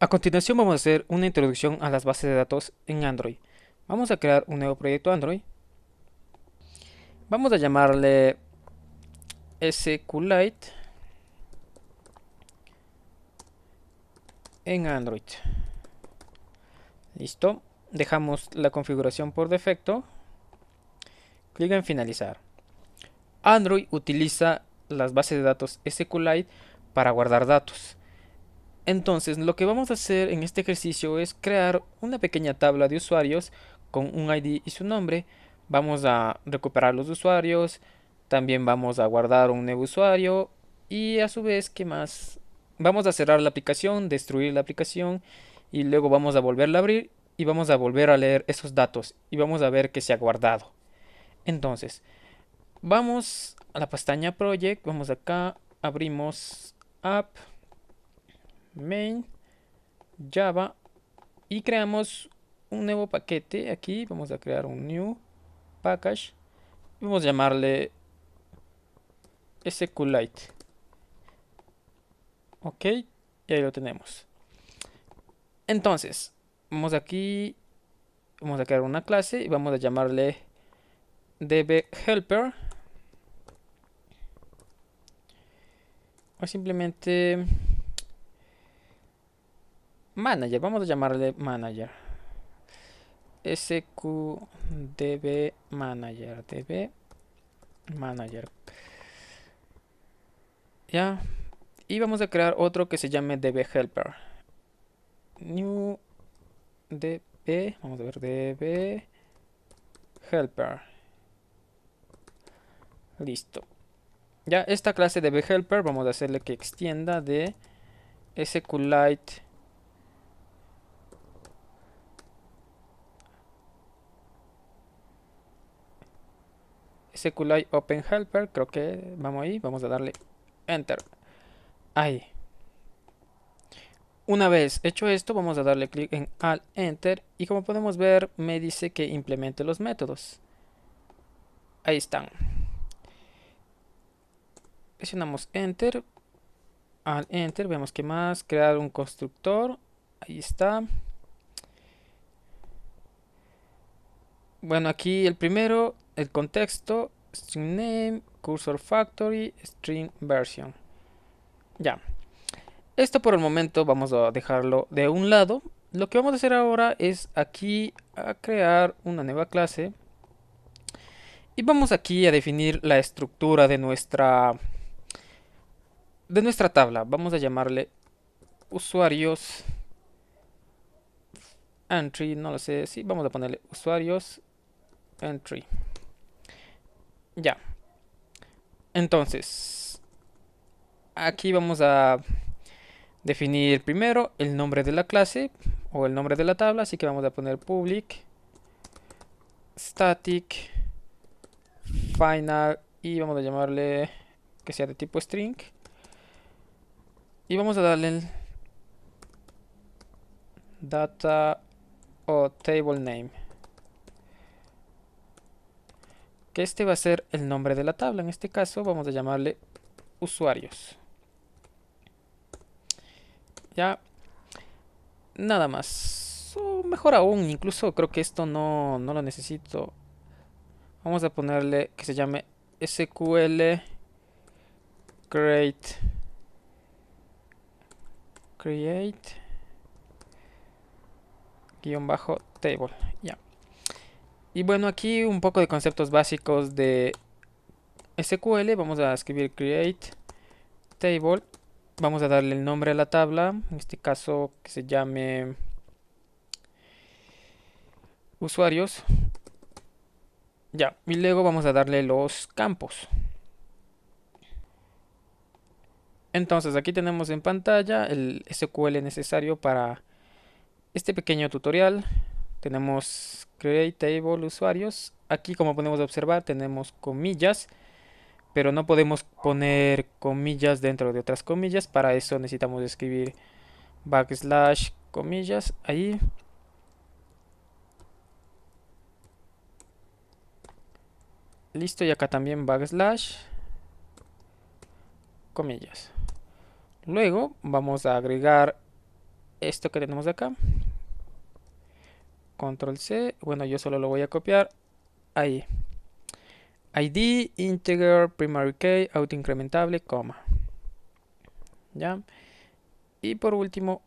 A continuación vamos a hacer una introducción a las bases de datos en Android. Vamos a crear un nuevo proyecto Android. Vamos a llamarle SQLite en Android. Listo. Dejamos la configuración por defecto. Clic en finalizar. Android utiliza las bases de datos SQLite para guardar datos. Entonces, lo que vamos a hacer en este ejercicio es crear una pequeña tabla de usuarios con un ID y su nombre. Vamos a recuperar los usuarios, también vamos a guardar un nuevo usuario y a su vez, ¿qué más? Vamos a cerrar la aplicación, destruir la aplicación y luego vamos a volverla a abrir y vamos a volver a leer esos datos y vamos a ver que se ha guardado. Entonces, vamos a la pestaña Project, vamos acá, abrimos App, Main, Java y creamos un nuevo paquete. Aquí vamos a crear un new package. Vamos a llamarle SQLite. Ok, y ahí lo tenemos. Entonces, vamos aquí, vamos a crear una clase y vamos a llamarle dbHelper o simplemente manager. Vamos a llamarle manager. SQDB manager, db manager. Ya, y vamos a crear otro que se llame dbHelper. New db, vamos a ver, db helper. Listo. Ya esta clase de helper vamos a hacerle que extienda de SQLite SQLite Open Helper. Creo que vamos ahí, vamos a darle Enter. Ahí. Una vez hecho esto, vamos a darle clic en Alt Enter y como podemos ver me dice que implemente los métodos. Ahí están. Presionamos Enter, Alt Enter, vemos que más, crear un constructor. Ahí está. Bueno, aquí el primero, el contexto, string name, cursor factory, string version. Ya. Esto por el momento vamos a dejarlo de un lado. Lo que vamos a hacer ahora es aquí a crear una nueva clase. Y vamos aquí a definir la estructura de nuestra tabla. Vamos a llamarle usuarios entry, no lo sé, sí, vamos a ponerle usuarios entry. Ya. Entonces, aquí vamos a definir primero el nombre de la clase o el nombre de la tabla, así que vamos a poner public static final y vamos a llamarle que sea de tipo string y vamos a darle el data o table name, que este va a ser el nombre de la tabla. En este caso vamos a llamarle usuarios. Ya, nada más. O mejor aún, incluso creo que esto no lo necesito. Vamos a ponerle que se llame SQL create guión bajo table. Ya. Y bueno, aquí un poco de conceptos básicos de SQL. Vamos a escribir create table. Vamos a darle el nombre a la tabla. En este caso que se llame usuarios. Ya. Y luego vamos a darle los campos. Entonces aquí tenemos en pantalla el SQL necesario para este pequeño tutorial. Tenemos create table usuarios. Aquí como podemos observar tenemos comillas, pero no podemos poner comillas dentro de otras comillas. Para eso necesitamos escribir backslash comillas ahí. Listo, y acá también backslash comillas. Luego vamos a agregar esto que tenemos acá. Control C. Bueno, yo solo lo voy a copiar. Ahí. ID, integer, primary key, autoincrementable, coma. Ya. Y por último,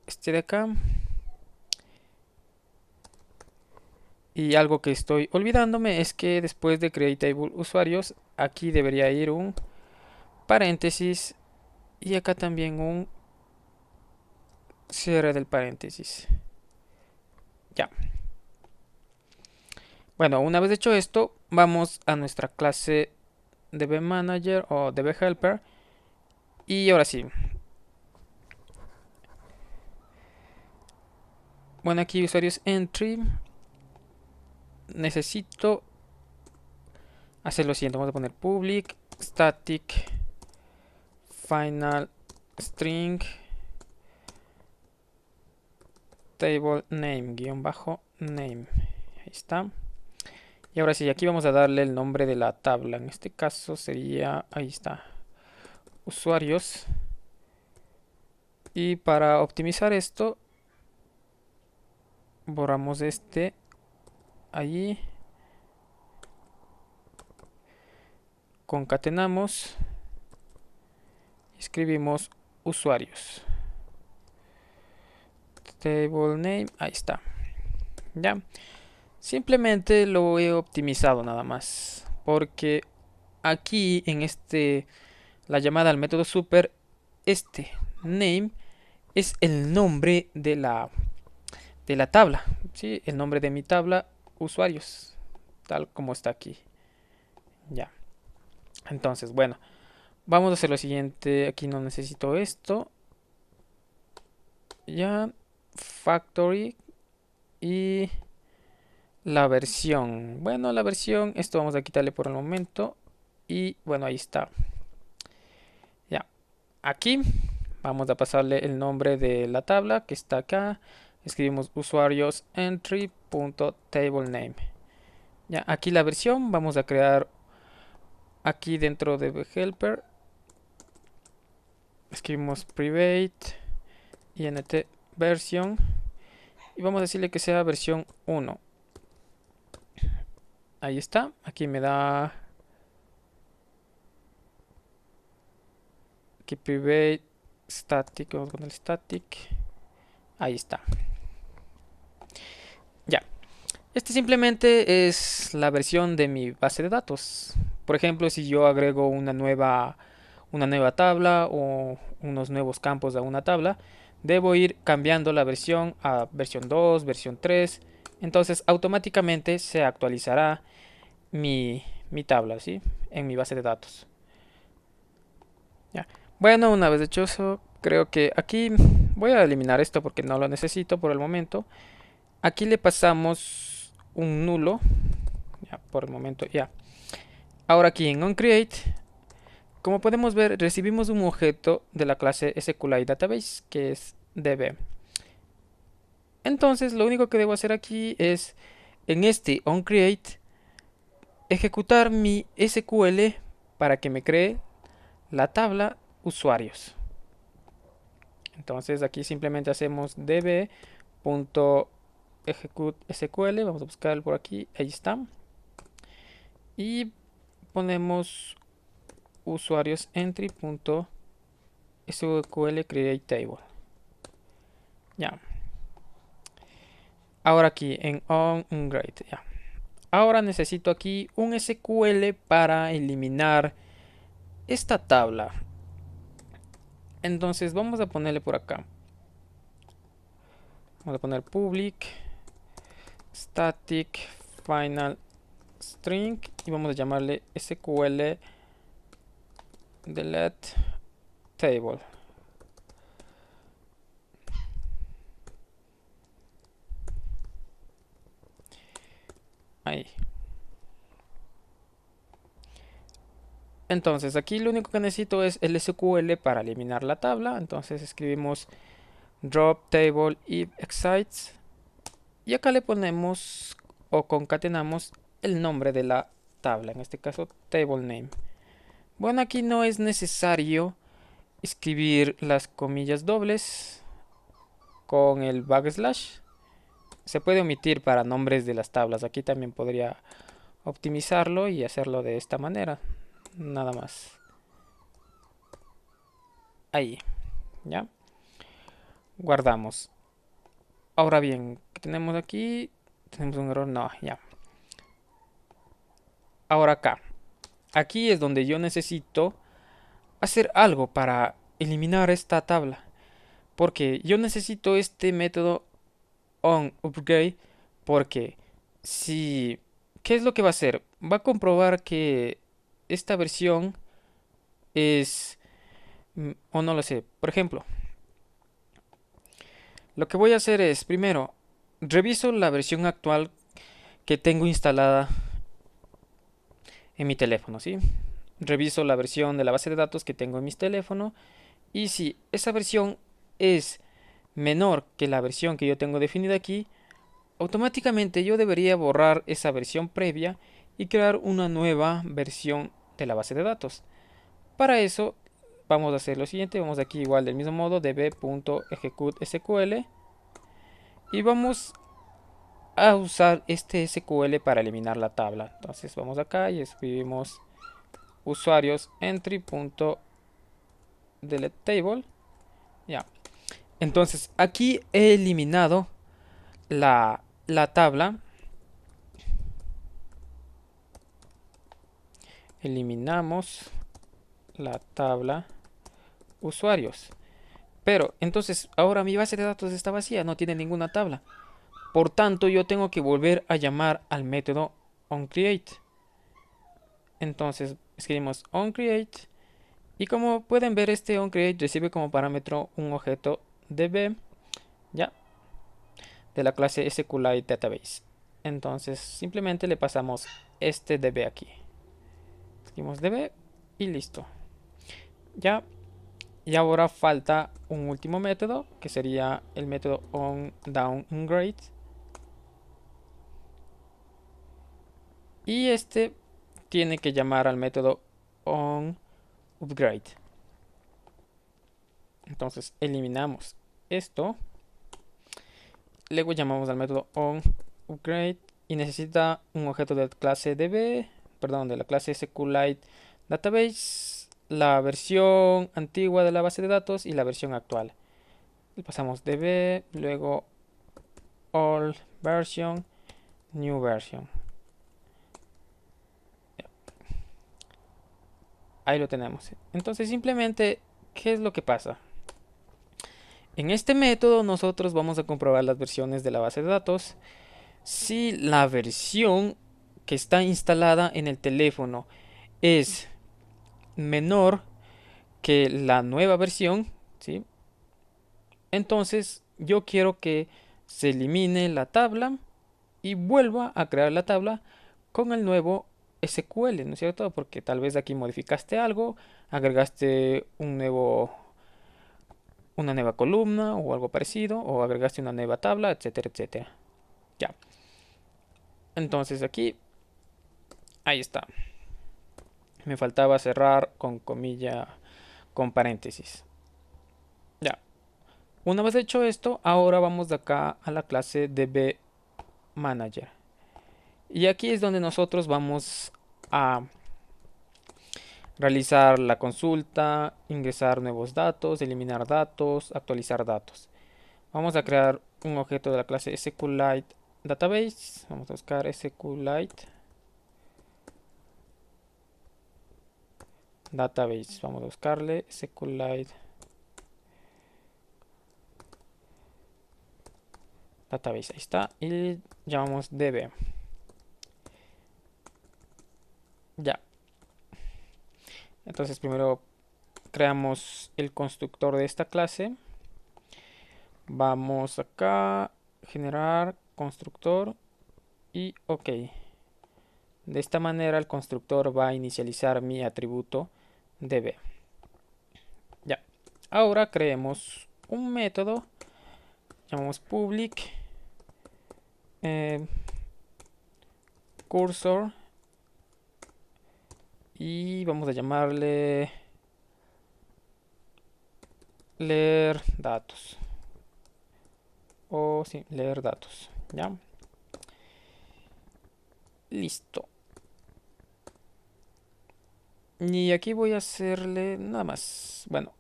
este de acá. Y algo que estoy olvidándome es que después de create table usuarios, aquí debería ir un paréntesis y acá también un cierre del paréntesis. Ya. Bueno, una vez hecho esto, vamos a nuestra clase DBManager o DBHelper. Y ahora sí. Bueno, aquí usuarios entry. Necesito hacer lo siguiente. Vamos a poner public static final string table name guión bajo name. Ahí está. Y ahora sí, aquí vamos a darle el nombre de la tabla. En este caso sería, ahí está, usuarios. Y para optimizar esto, borramos este allí. Concatenamos. Escribimos usuarios. Table name, ahí está. Ya. Simplemente lo he optimizado nada más. Porque aquí en la llamada al método super, este name es el nombre de la tabla. ¿Sí? El nombre de mi tabla, usuarios. Tal como está aquí. Ya. Entonces, bueno. Vamos a hacer lo siguiente. Aquí no necesito esto. Ya. Factory. Y la versión. Bueno, la versión. Esto vamos a quitarle por el momento. Y bueno, ahí está. Ya. Aquí vamos a pasarle el nombre de la tabla que está acá. Escribimos usuarios entry.tablename. Ya, aquí la versión. Vamos a crear aquí dentro de helper. Escribimos private int version. Y vamos a decirle que sea versión 1. Ahí está. Aquí me da aquí private static. Vamos con el static. Ahí está. Ya. Este simplemente es la versión de mi base de datos. Por ejemplo, si yo agrego una nueva tabla o unos nuevos campos a una tabla, debo ir cambiando la versión a versión 2, versión 3. Entonces automáticamente se actualizará mi tabla, ¿sí? En mi base de datos. Ya. Bueno, una vez hecho eso, creo que aquí voy a eliminar esto porque no lo necesito por el momento. Aquí le pasamos un nulo. Ya, por el momento, ya. Ahora aquí en onCreate, como podemos ver, recibimos un objeto de la clase SQLite Database, que es db. Entonces, lo único que debo hacer aquí es, en este onCreate, ejecutar mi SQL para que me cree la tabla usuarios. Entonces, aquí simplemente hacemos db.execute SQL. Vamos a buscar por aquí. Ahí está. Y ponemos usuarios entry.sql create table. Ya. Ahora aquí en onCreate. Ya. Ahora necesito aquí un SQL para eliminar esta tabla. Entonces vamos a ponerle por acá. Vamos a poner public static final string y vamos a llamarle SQL delete table. Ahí. Entonces aquí lo único que necesito es el SQL para eliminar la tabla. Entonces escribimos drop table if excites y acá le ponemos o concatenamos el nombre de la tabla, en este caso table name. Bueno, aquí no es necesario escribir las comillas dobles, con el backslash. Se puede omitir para nombres de las tablas. Aquí también podría optimizarlo y hacerlo de esta manera. Nada más. Ahí, ¿ya? Guardamos. Ahora bien, ¿qué tenemos aquí? Tenemos un error, no, ya. Ahora acá. Aquí es donde yo necesito hacer algo para eliminar esta tabla. Porque yo necesito este método onUpgrade. Porque si... ¿Qué es lo que va a hacer? Va a comprobar que esta versión es... o no lo sé. Por ejemplo, lo que voy a hacer es, primero, reviso la versión actual que tengo instalada en mi teléfono, ¿sí? Reviso la versión de la base de datos que tengo en mi teléfono y si esa versión es menor que la versión que yo tengo definida aquí, automáticamente yo debería borrar esa versión previa y crear una nueva versión de la base de datos. Para eso vamos a hacer lo siguiente, vamos aquí igual del mismo modo db.execute.sql y vamos a usar este SQL para eliminar la tabla. Entonces vamos acá y escribimos usuarios entry.deleteTable. Ya. Entonces aquí he eliminado la tabla. Eliminamos la tabla usuarios. Pero entonces ahora mi base de datos está vacía, no tiene ninguna tabla. Por tanto, yo tengo que volver a llamar al método onCreate. Entonces escribimos onCreate y como pueden ver este onCreate recibe como parámetro un objeto db, ya, de la clase SQLite Database. Entonces simplemente le pasamos este db aquí. Escribimos db y listo. Ya. Y ahora falta un último método que sería el método onDownGrade. Y este tiene que llamar al método onUpgrade. Entonces eliminamos esto. Luego llamamos al método onUpgrade y necesita un objeto de clase db, perdón, de la clase SQLite Database, la versión antigua de la base de datos y la versión actual. Le pasamos db, luego all version, new version. Ahí lo tenemos. Entonces simplemente, ¿qué es lo que pasa? En este método nosotros vamos a comprobar las versiones de la base de datos. Si la versión que está instalada en el teléfono es menor que la nueva versión, ¿sí? Entonces yo quiero que se elimine la tabla y vuelva a crear la tabla con el nuevo SQL, ¿no es cierto? Porque tal vez aquí modificaste algo, agregaste una nueva columna o algo parecido, o agregaste una nueva tabla, etcétera, etcétera. Ya. Entonces aquí, ahí está. Me faltaba cerrar con comilla, con paréntesis. Ya. Una vez hecho esto, ahora vamos de acá a la clase dbManager. Y aquí es donde nosotros vamos a realizar la consulta, ingresar nuevos datos, eliminar datos, actualizar datos. Vamos a crear un objeto de la clase SQLite Database. Vamos a buscar SQLite Database. Vamos a buscarle SQLite Database. Ahí está. Y llamamos db. Ya. Entonces primero creamos el constructor de esta clase. Vamos acá, generar constructor y ok. De esta manera el constructor va a inicializar mi atributo db. Ya. Ahora creemos un método. Llamamos public cursor y vamos a llamarle leer datos. o sí, leer datos. Ya, listo. Y aquí voy a hacerle nada más. Bueno,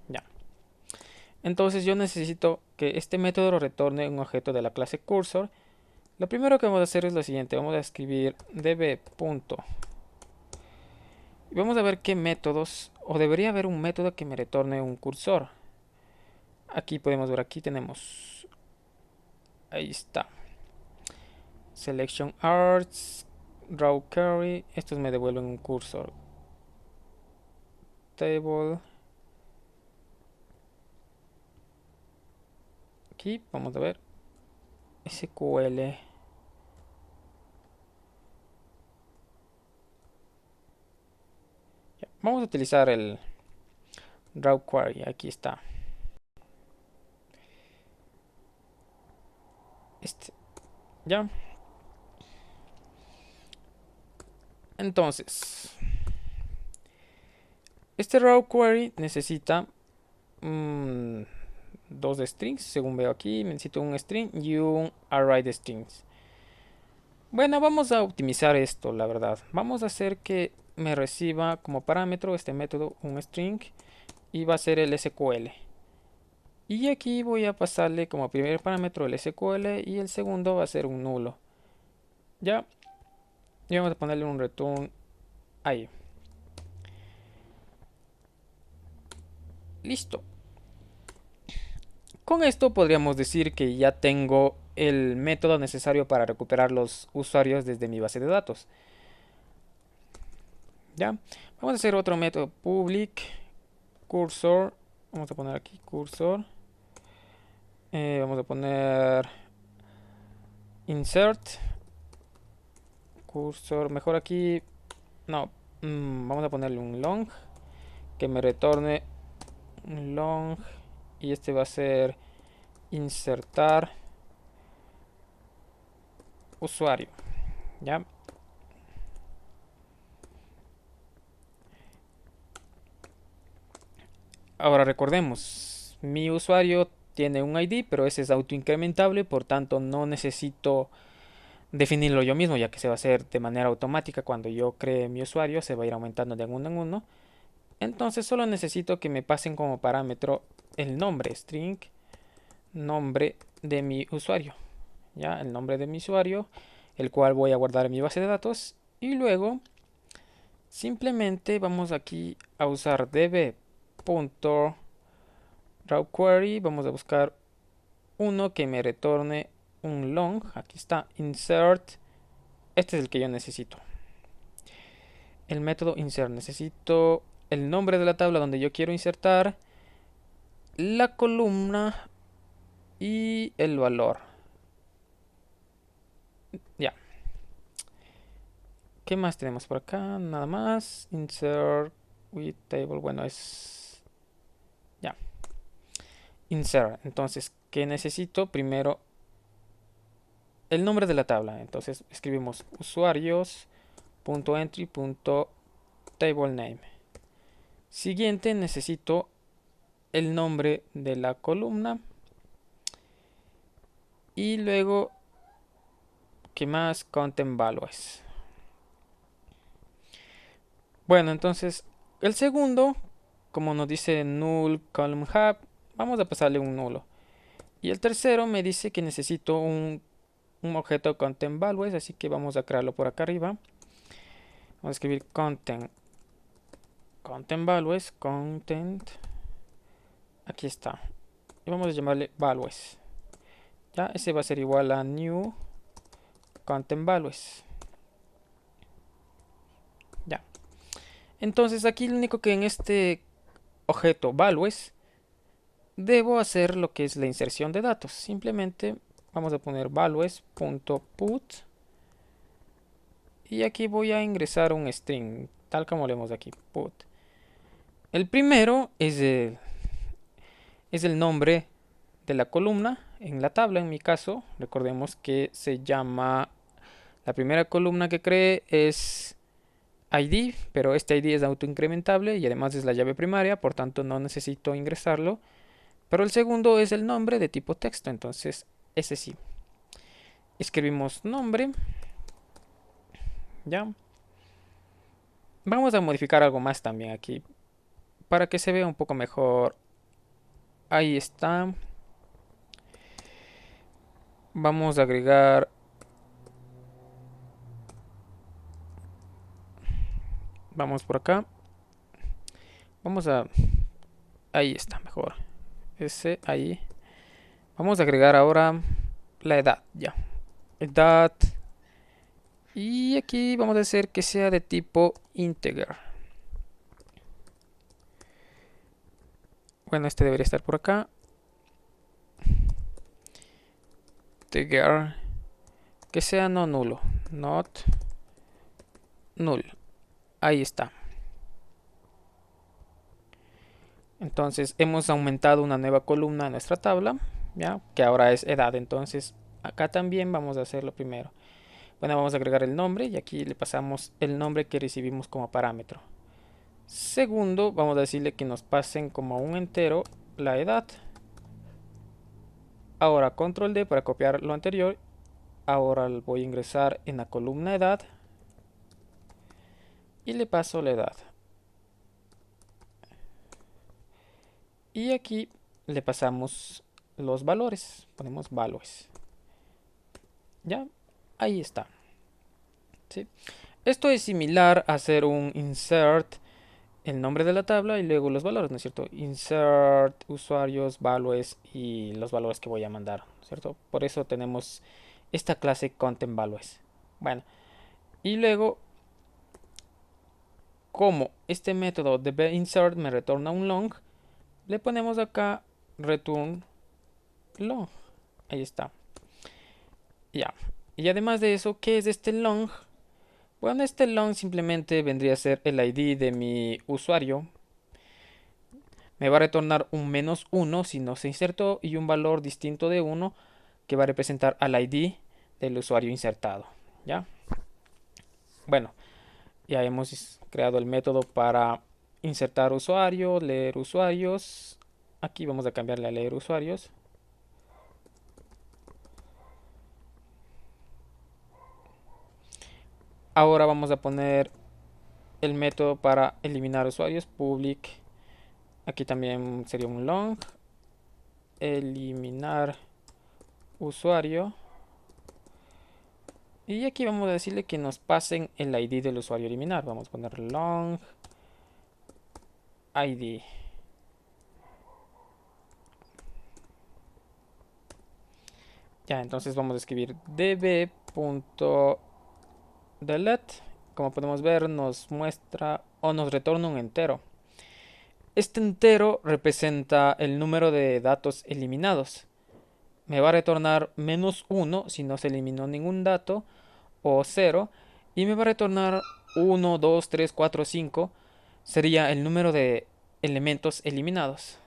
ya. Entonces yo necesito que este método retorne un objeto de la clase cursor. Lo primero que vamos a hacer es lo siguiente. Vamos a escribir db punto. Y vamos a ver qué métodos, o debería haber un método que me retorne un cursor. Aquí podemos ver, aquí tenemos, ahí está. Selection Arts, Draw Query. Estos me devuelven un cursor. Table. Aquí vamos a ver. SQL. Ya, vamos a utilizar el Draw Query. Aquí está. Este. Ya. Entonces, este Draw Query necesita dos strings. Según veo aquí, necesito un string y un array de strings. Bueno, vamos a optimizar esto, la verdad. Vamos a hacer que me reciba como parámetro este método un string y va a ser el SQL. Y aquí voy a pasarle como primer parámetro el SQL y el segundo va a ser un nulo. Ya, y vamos a ponerle un return ahí. Listo. Con esto podríamos decir que ya tengo el método necesario para recuperar los usuarios desde mi base de datos. Ya, vamos a hacer otro método public cursor. Vamos a poner aquí cursor. Vamos a poner insert cursor. Mejor aquí, no, vamos a ponerle un long que me retorne un long y este va a ser insertar usuario. Ya, ahora recordemos, mi usuario tiene un ID, pero ese es autoincrementable, por tanto no necesito definirlo yo mismo, ya que se va a hacer de manera automática. Cuando yo cree mi usuario se va a ir aumentando de uno en uno. Entonces solo necesito que me pasen como parámetro el nombre, string, nombre de mi usuario. Ya, el nombre de mi usuario, el cual voy a guardar en mi base de datos. Y luego simplemente vamos aquí a usar db.drawQuery. Vamos a buscar uno que me retorne un long. Aquí está, insert. Este es el que yo necesito. El método insert. Necesito el nombre de la tabla donde yo quiero insertar, la columna y el valor. Ya. ¿Qué más tenemos por acá? Nada más. Insert with table. Bueno, es... Ya. Insert. Entonces, ¿qué necesito? Primero, el nombre de la tabla. Entonces, escribimos usuarios.entry.tablename. Siguiente, necesito el nombre de la columna. Y luego, ¿qué más? Content values. Bueno, entonces, el segundo, como nos dice null column hub, vamos a pasarle un nulo. Y el tercero me dice que necesito un objeto content values, así que vamos a crearlo por acá arriba. Vamos a escribir content values, content, aquí está. Y vamos a llamarle values. Ya, ese va a ser igual a new content values. Ya. Entonces aquí lo único que en este objeto values debo hacer lo que es la inserción de datos. Simplemente vamos a poner values.put y aquí voy a ingresar un string, tal como leemos aquí, put. El primero es el nombre de la columna en la tabla, en mi caso. Recordemos que se llama, la primera columna que creé es ID, pero este ID es autoincrementable y además es la llave primaria, por tanto no necesito ingresarlo. Pero el segundo es el nombre de tipo texto, entonces ese sí. Escribimos nombre, ya. Vamos a modificar algo más también aquí para que se vea un poco mejor. Ahí está. Vamos a agregar. Vamos por acá. Vamos a. Ahí está, mejor. Ese ahí. Vamos a agregar ahora la edad, ya. Edad. Y aquí vamos a hacer que sea de tipo integer. Bueno, este debería estar por acá. Integer. Que sea no nulo. Not null. Ahí está. Entonces hemos aumentado una nueva columna en nuestra tabla, ya, que ahora es edad. Entonces acá también vamos a hacerlo primero. Bueno, vamos a agregar el nombre y aquí le pasamos el nombre que recibimos como parámetro. Segundo, vamos a decirle que nos pasen como un entero la edad. Ahora control D para copiar lo anterior. Ahora voy a ingresar en la columna edad y le paso la edad. Y aquí le pasamos los valores. Ponemos valores. Ya, ahí está. ¿Sí? Esto es similar a hacer un insert, el nombre de la tabla y luego los valores, ¿no es cierto? Insert, usuarios, values y los valores que voy a mandar, ¿no es cierto? Por eso tenemos esta clase content values. Bueno, y luego, como este método de insert me retorna un long, le ponemos acá return long. Ahí está. Ya. Y además de eso, ¿qué es este long? Bueno, este long simplemente vendría a ser el ID de mi usuario. Me va a retornar un -1 si no se insertó y un valor distinto de 1 que va a representar al ID del usuario insertado. ¿Ya? Bueno, ya hemos creado el método para insertar usuario, leer usuarios. Aquí vamos a cambiarle a leer usuarios. Ahora vamos a poner el método para eliminar usuarios, public. Aquí también sería un long. Eliminar usuario. Y aquí vamos a decirle que nos pasen el ID del usuario eliminar. Vamos a poner long ID. Ya, entonces vamos a escribir db.delete. Como podemos ver, nos muestra o nos retorna un entero. Este entero representa el número de datos eliminados. Me va a retornar -1 si no se eliminó ningún dato, o 0, y me va a retornar 1, 2, 3, 4, 5. Sería el número de elementos eliminados.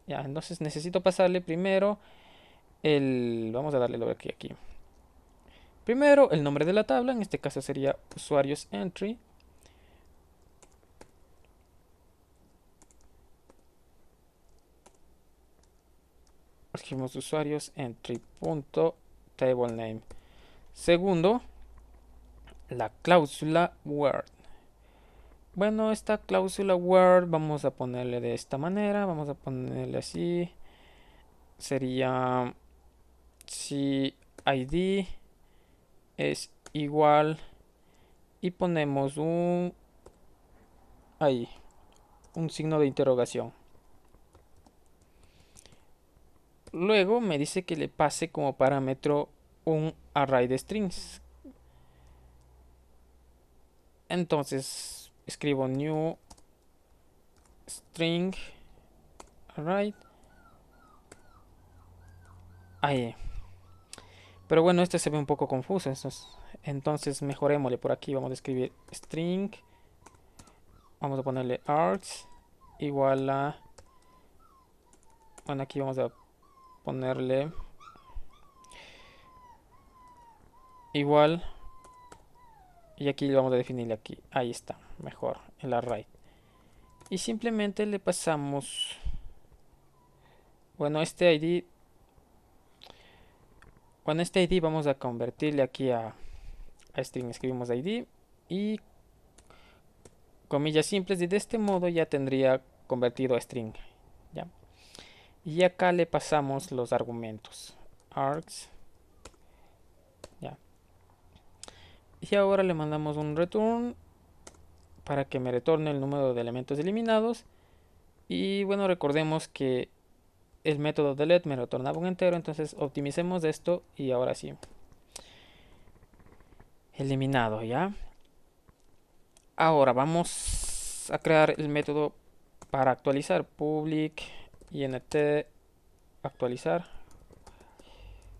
Ya, entonces necesito pasarle primero el... Vamos a darle lo que aquí. Primero el nombre de la tabla, en este caso sería usuarios entry. Escribimos usuarios entry punto table name. Segundo, la cláusula word. Bueno, esta cláusula word vamos a ponerle de esta manera, vamos a ponerle así. Sería si id es igual y ponemos un ahí, un signo de interrogación. Luego me dice que le pase como parámetro un array de strings. Entonces escribo new string array. Ahí. Pero bueno, este se ve un poco confuso. Entonces mejorémosle por aquí. Vamos a escribir string. Vamos a ponerle args igual a... Bueno, aquí vamos a ponerle igual. Y aquí vamos a definirle aquí. Ahí está. Mejor. El array. Y simplemente le pasamos Bueno, este ID vamos a convertirle aquí a string. Escribimos ID y comillas simples, y de este modo ya tendría convertido a string. ¿Ya? Y acá le pasamos los argumentos. Args. ¿Ya? Y ahora le mandamos un return para que me retorne el número de elementos eliminados. Y bueno, recordemos que el método delete me retornaba un entero, entonces optimicemos esto y ahora sí. Eliminado, ¿ya? Ahora vamos a crear el método para actualizar. Public int actualizar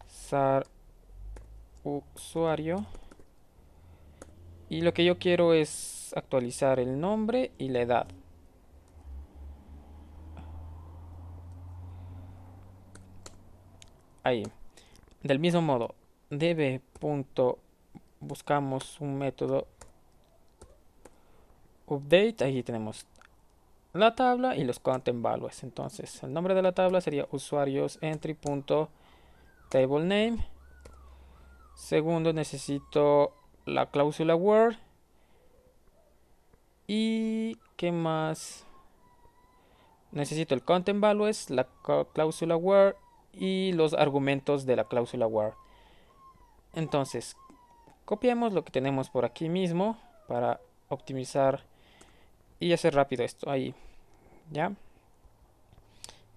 sar usuario. Y lo que yo quiero es actualizar el nombre y la edad. Ahí. Del mismo modo, buscamos un método update. Ahí tenemos la tabla y los content values. Entonces, el nombre de la tabla sería usuarios entry.table name. Segundo, necesito la cláusula word. ¿Y qué más? Necesito el content values, la cláusula word y los argumentos de la cláusula word. Entonces, copiamos lo que tenemos por aquí mismo para optimizar y hacer rápido esto. Ahí, ¿ya?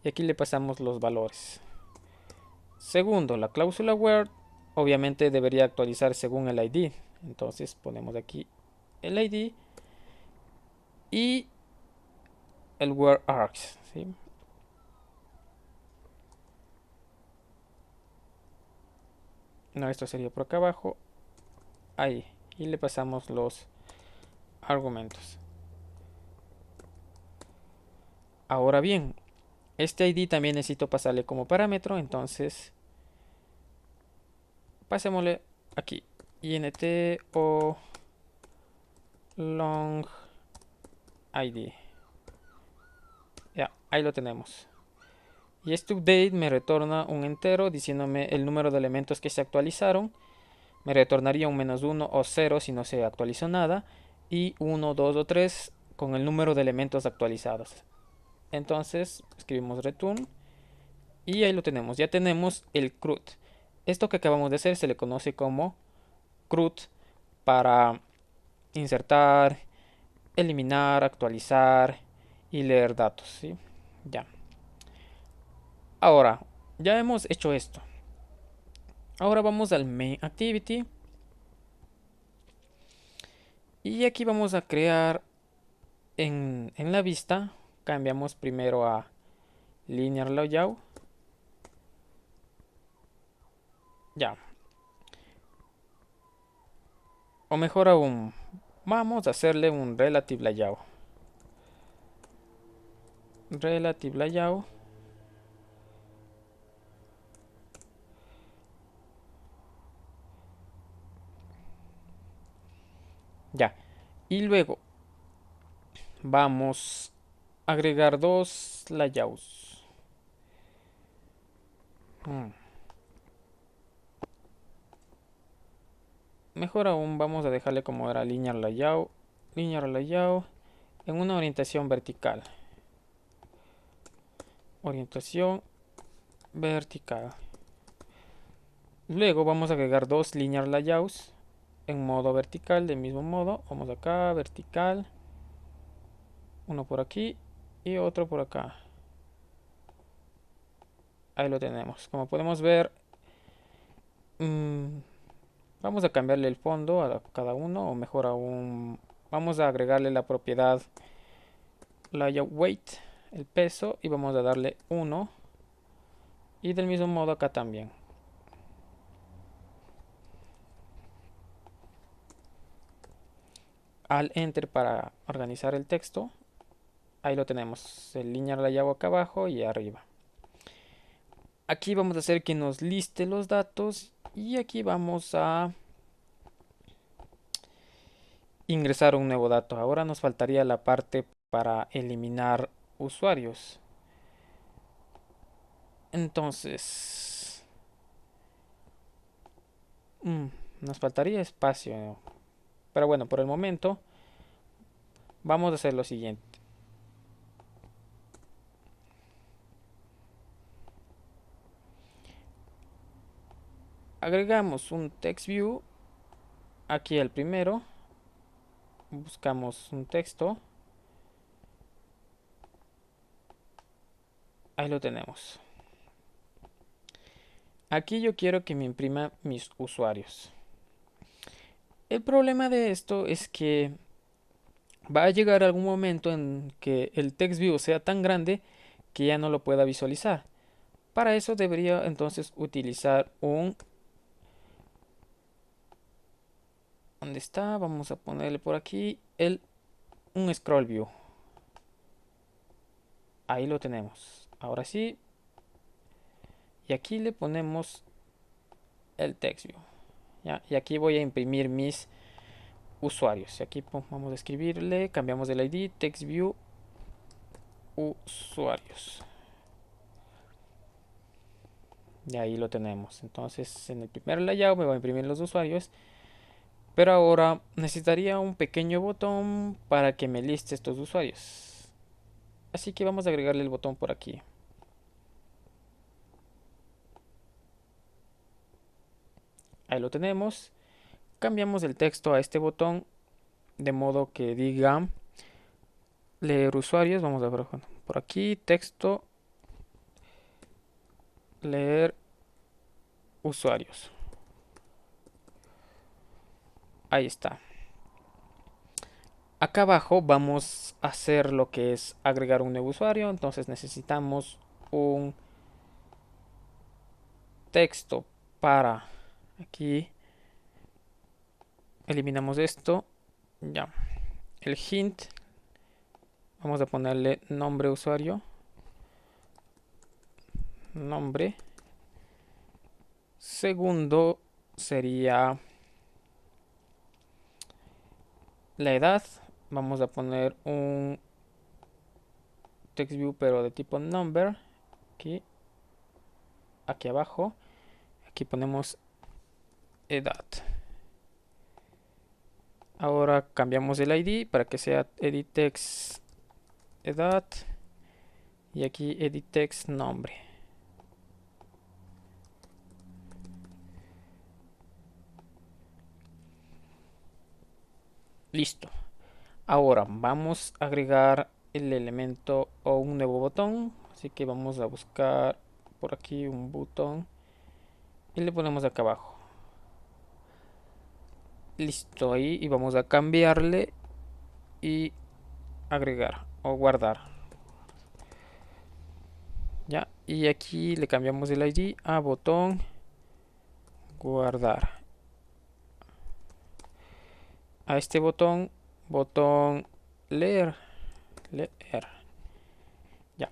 Y aquí le pasamos los valores. Segundo, la cláusula word obviamente debería actualizar según el ID. Entonces ponemos aquí el ID y el word args, ¿sí? No, esto sería por acá abajo. Ahí. Y le pasamos los argumentos. Ahora bien, este ID también necesito pasarle como parámetro. Entonces, pasémosle aquí. int o long ID. Ya, ahí lo tenemos. Y este update me retorna un entero diciéndome el número de elementos que se actualizaron. Me retornaría un -1 o 0 si no se actualizó nada. Y 1, 2 o 3 con el número de elementos actualizados. Entonces escribimos return y ahí lo tenemos. Ya tenemos el CRUD. Esto que acabamos de hacer se le conoce como CRUD para insertar, eliminar, actualizar y leer datos, ¿sí? Ya. Ahora, ya hemos hecho esto. Ahora vamos al main activity. Y aquí vamos a crear en la vista. Cambiamos primero a linear layout. Ya. O mejor aún, vamos a hacerle un relative layout. Relative layout. Ya. Y luego vamos a agregar dos layouts. Hmm. Mejor aún, vamos a dejarle como era linear layout. Linear layout en una orientación vertical. Orientación vertical. Luego vamos a agregar dos linear layouts en modo vertical. Del mismo modo, vamos acá, vertical. Uno por aquí y otro por acá. Ahí lo tenemos. Como podemos ver, mmm, vamos a cambiarle el fondo a cada uno, o mejor aún, vamos a agregarle la propiedad layout weight, el peso, y vamos a darle 1. Y del mismo modo acá también. Al enter para organizar el texto. Ahí lo tenemos, el linear layout acá abajo y arriba. Aquí vamos a hacer que nos liste los datos y aquí vamos a ingresar un nuevo dato. Ahora nos faltaría la parte para eliminar usuarios. Entonces, nos faltaría espacio. Pero bueno, por el momento vamos a hacer lo siguiente. Agregamos un text view aquí al primero. Buscamos un texto. Ahí lo tenemos. Aquí yo quiero que me imprima mis usuarios. El problema de esto es que va a llegar algún momento en que el text view sea tan grande que ya no lo pueda visualizar. Para eso debería entonces utilizar un... ¿Dónde está? Vamos a ponerle por aquí un scroll view. Ahí lo tenemos. Ahora sí. Y aquí le ponemos el text view. ¿Ya? Y aquí voy a imprimir mis usuarios. Y aquí vamos a escribirle, cambiamos el ID, text view, usuarios. Y ahí lo tenemos. Entonces en el primer layout me voy a imprimir los usuarios. Pero ahora necesitaría un pequeño botón para que me liste estos usuarios. Así que vamos a agregarle el botón por aquí. Ahí lo tenemos. Cambiamos el texto a este botón de modo que diga leer usuarios. Vamos a ver por aquí, texto, leer usuarios. Ahí está. Acá abajo vamos a hacer lo que es agregar un nuevo usuario. Entonces necesitamos un texto para aquí. Eliminamos esto. Ya. El hint. Vamos a ponerle nombre usuario. Nombre. Segundo sería la edad. Vamos a poner un text view pero de tipo number. Aquí abajo. Aquí ponemos edad. Ahora cambiamos el ID para que sea edit text edad. Y aquí edit text nombre. Listo. Ahora vamos a agregar el elemento o un nuevo botón. Así que vamos a buscar por aquí un botón. Y le ponemos acá abajo. Listo ahí. Y vamos a cambiarle. Y agregar o guardar. Ya. Y aquí le cambiamos el ID a botón guardar. A este botón, botón leer. Leer. Ya.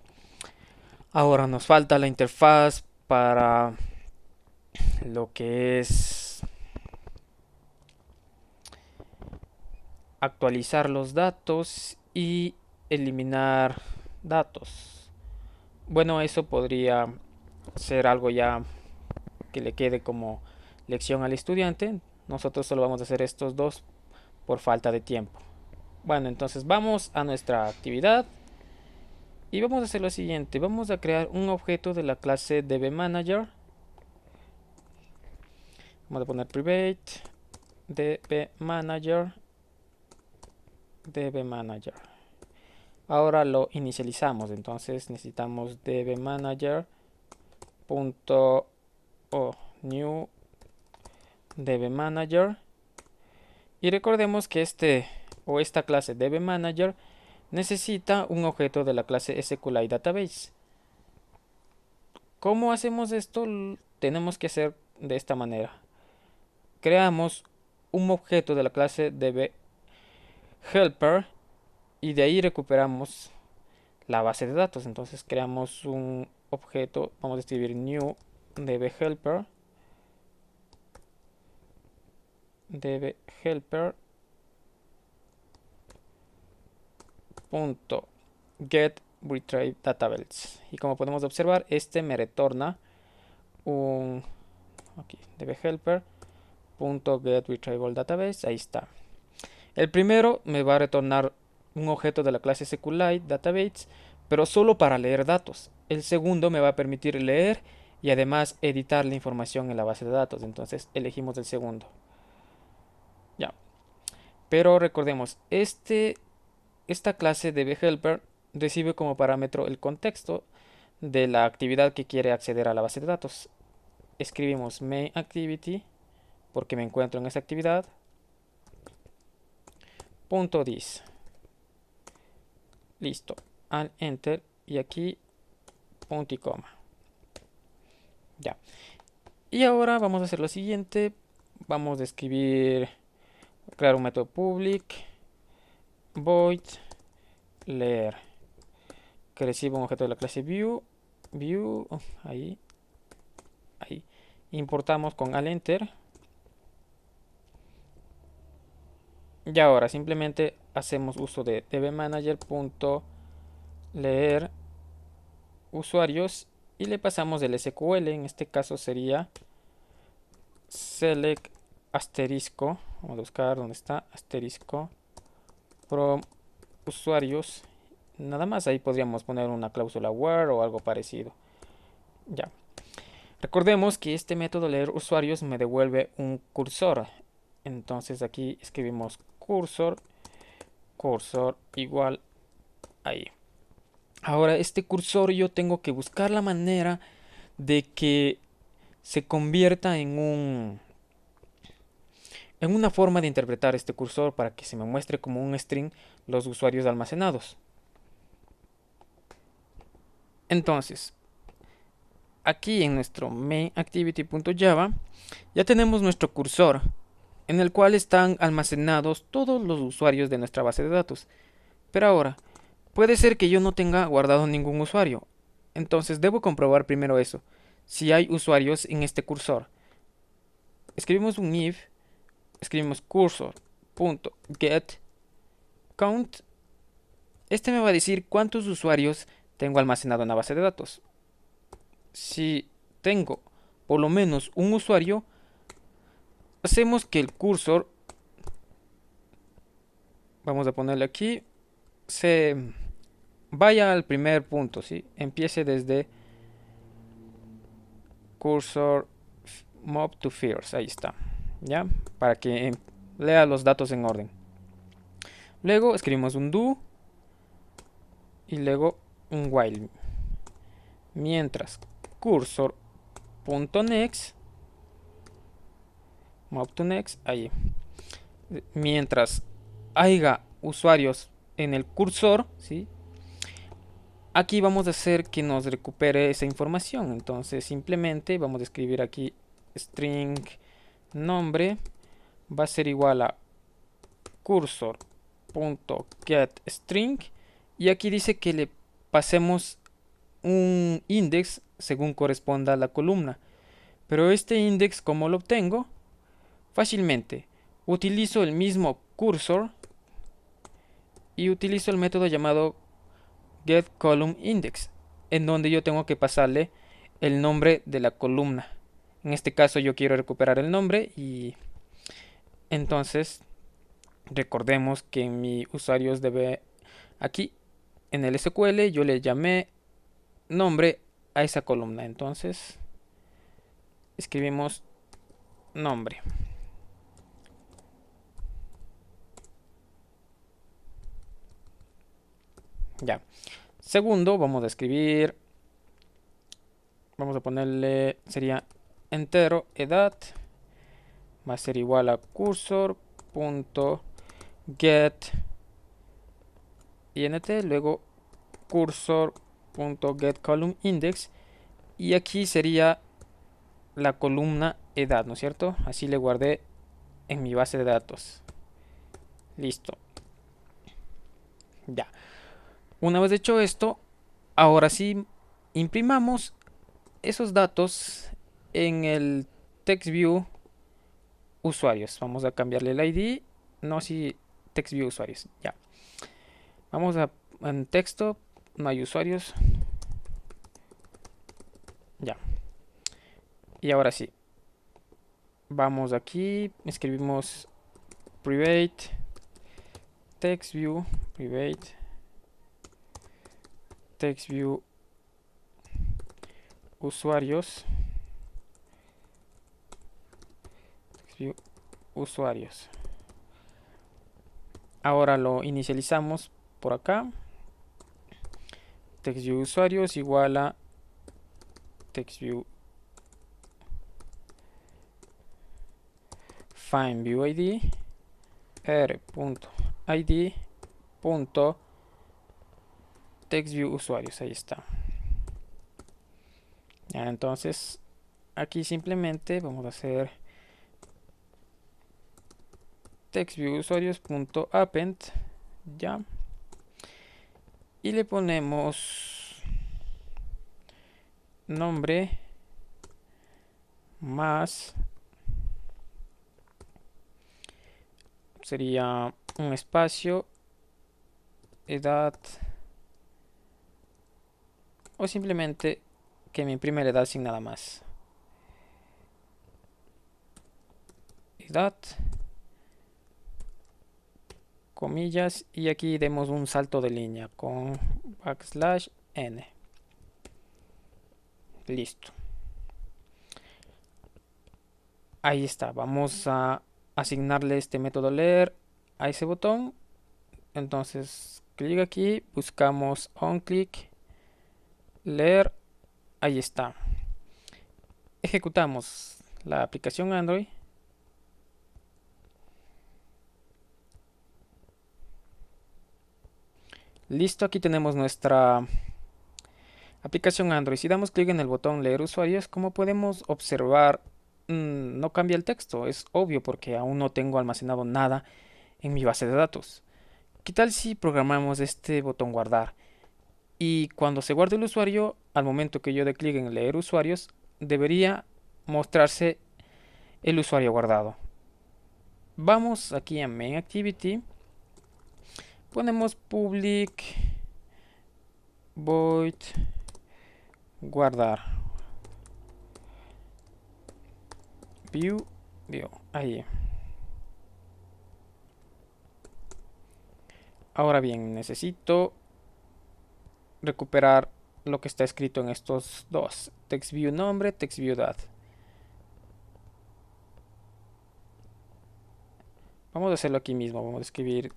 Ahora nos falta la interfaz para lo que es actualizar los datos y eliminar datos. Bueno, eso podría ser algo ya que le quede como lección al estudiante. Nosotros solo vamos a hacer estos dos por falta de tiempo. Bueno, entonces vamos a nuestra actividad y vamos a hacer lo siguiente. Vamos a crear un objeto de la clase DBManager. Vamos a poner private DBManager. DBManager. Ahora lo inicializamos. Entonces necesitamos dbmanager.new dbmanager. Y recordemos que esta clase dbmanager necesita un objeto de la clase SQLite Database. ¿Cómo hacemos esto? Tenemos que hacer de esta manera. Creamos un objeto de la clase dbHelper y de ahí recuperamos la base de datos. Entonces creamos un objeto, vamos a escribir new dbHelper punto get retrieve database. Y como podemos observar, este me retorna un aquí dbhelper.get retrieval database. Ahí está. El primero me va a retornar un objeto de la clase SQLite database, pero solo para leer datos. El segundo me va a permitir leer y además editar la información en la base de datos. Entonces elegimos el segundo. Ya. Pero recordemos, esta clase de dbhelper recibe como parámetro el contexto de la actividad que quiere acceder a la base de datos. Escribimos main activity porque me encuentro en esa actividad. .dis. Listo. Al enter y aquí punto y coma. Ya. Y ahora vamos a hacer lo siguiente. Vamos a escribir, crear un método public void leer que reciba un objeto de la clase view. Ahí. Importamos con al enter. Y ahora simplemente hacemos uso de dbmanager.leer usuarios y le pasamos el SQL. En este caso sería select asterisco. Vamos a buscar dónde está asterisco from usuarios. Nada más ahí podríamos poner una cláusula where o algo parecido. Ya. Recordemos que este método leer usuarios me devuelve un cursor. Entonces aquí escribimos cursor igual ahí. Ahora este cursor yo tengo que buscar la manera de que se convierta en una forma de interpretar este cursor para que se me muestre como un string los usuarios almacenados. Entonces, aquí en nuestro main activity.java ya tenemos nuestro cursor en el cual están almacenados todos los usuarios de nuestra base de datos. Pero ahora, puede ser que yo no tenga guardado ningún usuario. Entonces debo comprobar primero eso, si hay usuarios en este cursor. Escribimos un if, escribimos cursor.get count. Este me va a decir cuántos usuarios tengo almacenado en la base de datos. Si tengo por lo menos un usuario, hacemos que el cursor, vamos a ponerle aquí, se vaya al primer punto, ¿sí? Empiece desde cursor move to first, ahí está, ¿ya? Para que lea los datos en orden. Luego escribimos un do y luego un while. Mientras cursor.next, move to next, ahí. Mientras haya usuarios en el cursor, ¿sí? Aquí vamos a hacer que nos recupere esa información. Entonces simplemente vamos a escribir aquí string nombre va a ser igual a cursor.getString y aquí dice que le pasemos un index según corresponda a la columna. Pero este index, ¿cómo lo obtengo? Fácilmente. Utilizo el mismo cursor y utilizo el método llamado getColumnIndex, en donde yo tengo que pasarle el nombre de la columna. En este caso yo quiero recuperar el nombre y entonces recordemos que en mi usuarios debe aquí en el SQL yo le llamé nombre a esa columna. Entonces escribimos nombre. Ya. Segundo, vamos a escribir, vamos a ponerle, sería entero edad, va a ser igual a cursor.get int, luego cursor.getColumnIndex y aquí sería la columna edad, ¿no es cierto? Así le guardé en mi base de datos. Listo. Ya. Una vez hecho esto, ahora sí imprimamos esos datos en el TextView usuarios. Vamos a cambiarle el ID. No, si TextView usuarios. Ya. Vamos a en texto no hay usuarios. Ya. Y ahora sí. Vamos aquí. Escribimos private text view. Private text view usuarios. Text view usuarios. Ahora lo inicializamos por acá. TextView usuarios igual a TextView findViewID r.id TextView usuarios. Ahí está. Ya, entonces aquí simplemente vamos a hacer TextView usuarios.append, ya, y le ponemos nombre más, sería un espacio, edad, o simplemente que me imprime la edad sin nada más. Edad, comillas, y aquí demos un salto de línea con \n. Listo. Ahí está. Vamos a asignarle este método leer a ese botón. Entonces, clic aquí, buscamos onClick, leer, ahí está. Ejecutamos la aplicación Android. Listo, aquí tenemos nuestra aplicación Android. Si damos clic en el botón leer usuarios, como podemos observar, no cambia el texto. Es obvio porque aún no tengo almacenado nada en mi base de datos. ¿Qué tal si programamos este botón guardar? Y cuando se guarde el usuario, al momento que yo dé clic en leer usuarios, debería mostrarse el usuario guardado. Vamos aquí a main activity, ponemos public void guardar view, ahí. Ahora bien, necesito recuperar lo que está escrito en estos dos: text view nombre, text view edad. Vamos a hacerlo aquí mismo. Vamos a escribir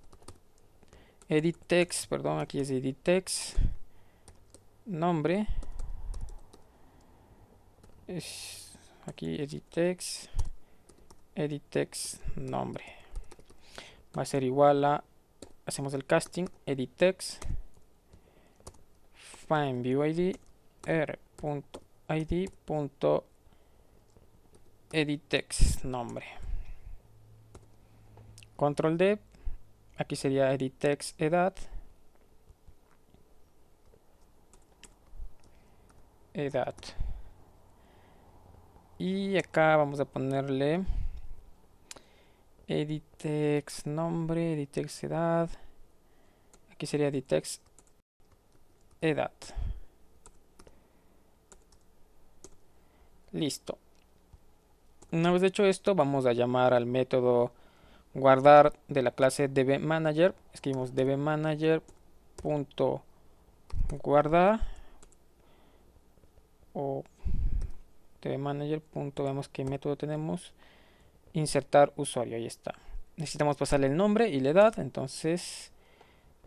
edit text, perdón, aquí es edit text nombre, es aquí edit text nombre, va a ser igual a, hacemos el casting, edit text find view id r.id.edit text nombre, control D, aquí sería edit text edad, y acá vamos a ponerle edit text nombre, edit text edad, aquí sería edit text edad. Listo. Una vez hecho esto, vamos a llamar al método guardar de la clase dbManager. Escribimos dbManager.guardar o dbManager. Vemos qué método tenemos. Insertar usuario, ahí está. Necesitamos pasarle el nombre y la edad. Entonces,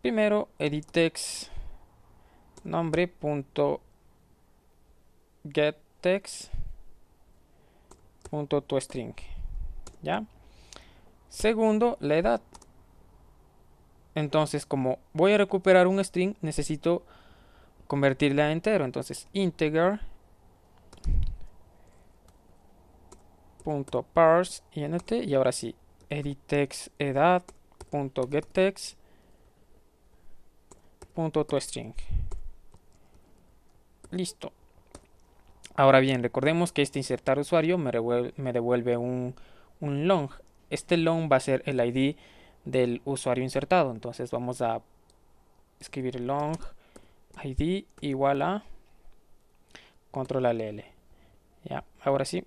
primero edit text nombre.getText.toString, ¿ya? Segundo, la edad. Entonces, como voy a recuperar un string, necesito convertirla a entero. Entonces, integer.parse int, y ahora sí, edit text edad.getText.toString. Listo. Ahora bien, recordemos que este insertar usuario me devuelve un long. Este long va a ser el ID del usuario insertado. Entonces vamos a escribir long id igual a control L. Ya, ahora sí.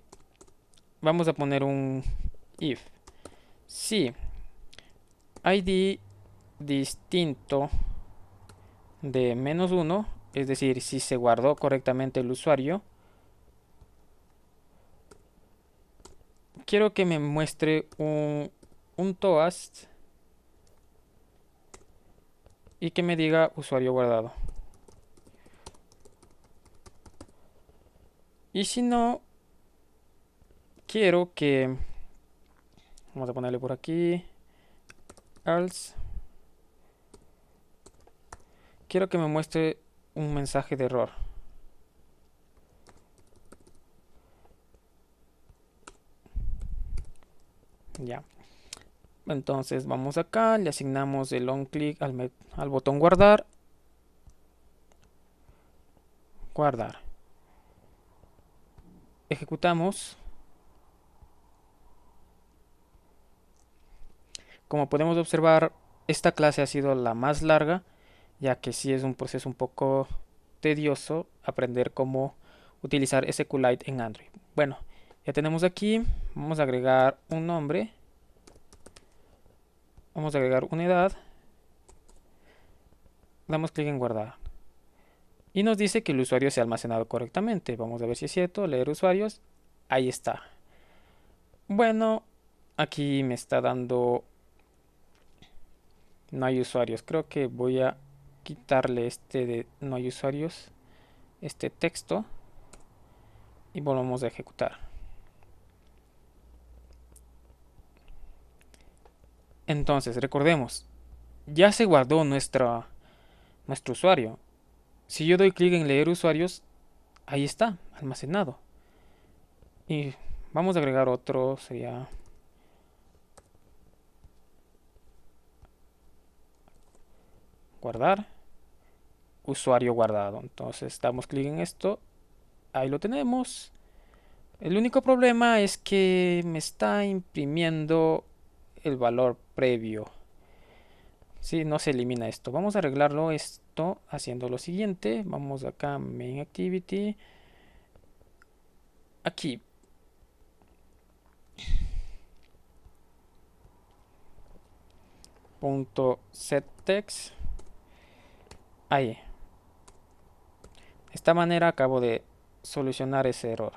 Vamos a poner un if. Si id distinto de -1, es decir, si se guardó correctamente el usuario, quiero que me muestre un toast y que me diga usuario guardado. Y si no, quiero que, vamos a ponerle por aquí, else, quiero que me muestre un mensaje de error. Ya. Entonces vamos acá, le asignamos el on click al botón guardar. Guardar. Ejecutamos. Como podemos observar, esta clase ha sido la más larga, ya que sí es un proceso un poco tedioso aprender cómo utilizar SQLite en Android. Bueno, ya tenemos aquí, vamos a agregar un nombre, vamos a agregar una edad, damos clic en guardar. Y nos dice que el usuario se ha almacenado correctamente. Vamos a ver si es cierto, leer usuarios, ahí está. Bueno, aquí me está dando no hay usuarios. Creo que voy a quitarle este de no hay usuarios, este texto, y volvemos a ejecutar. Entonces, recordemos, ya se guardó nuestro usuario. Si yo doy clic en leer usuarios, ahí está, almacenado. Y vamos a agregar otro, sería guardar, usuario guardado. Entonces damos clic en esto, ahí lo tenemos. El único problema es que me está imprimiendo el valor previo. Si no se elimina esto. Vamos a arreglarlo esto haciendo lo siguiente. Vamos acá, main activity. Aquí. Punto setText. Ahí. De esta manera acabo de solucionar ese error.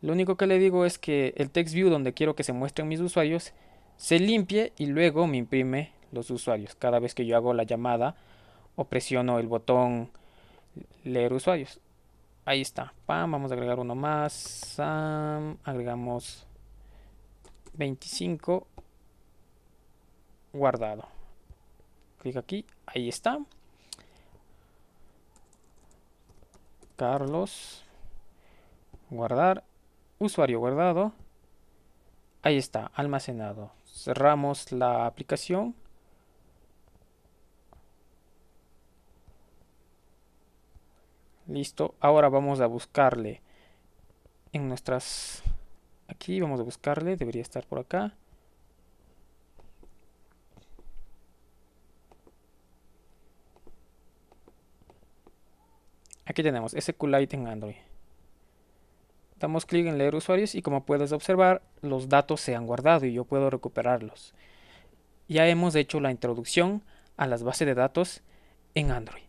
Lo único que le digo es que el text view donde quiero que se muestren mis usuarios se limpie y luego me imprime los usuarios cada vez que yo hago la llamada o presiono el botón leer usuarios. Ahí está. Pam, vamos a agregar uno más. Agregamos 25. Guardado. Clic aquí. Ahí está. Carlos. Guardar. Usuario guardado. Ahí está. Almacenado. Cerramos la aplicación. Listo. Ahora vamos a buscarle en nuestras... Aquí vamos a buscarle. Debería estar por acá. Aquí tenemos SQLite en Android. Damos clic en leer usuarios y como puedes observar, los datos se han guardado y yo puedo recuperarlos. Ya hemos hecho la introducción a las bases de datos en Android.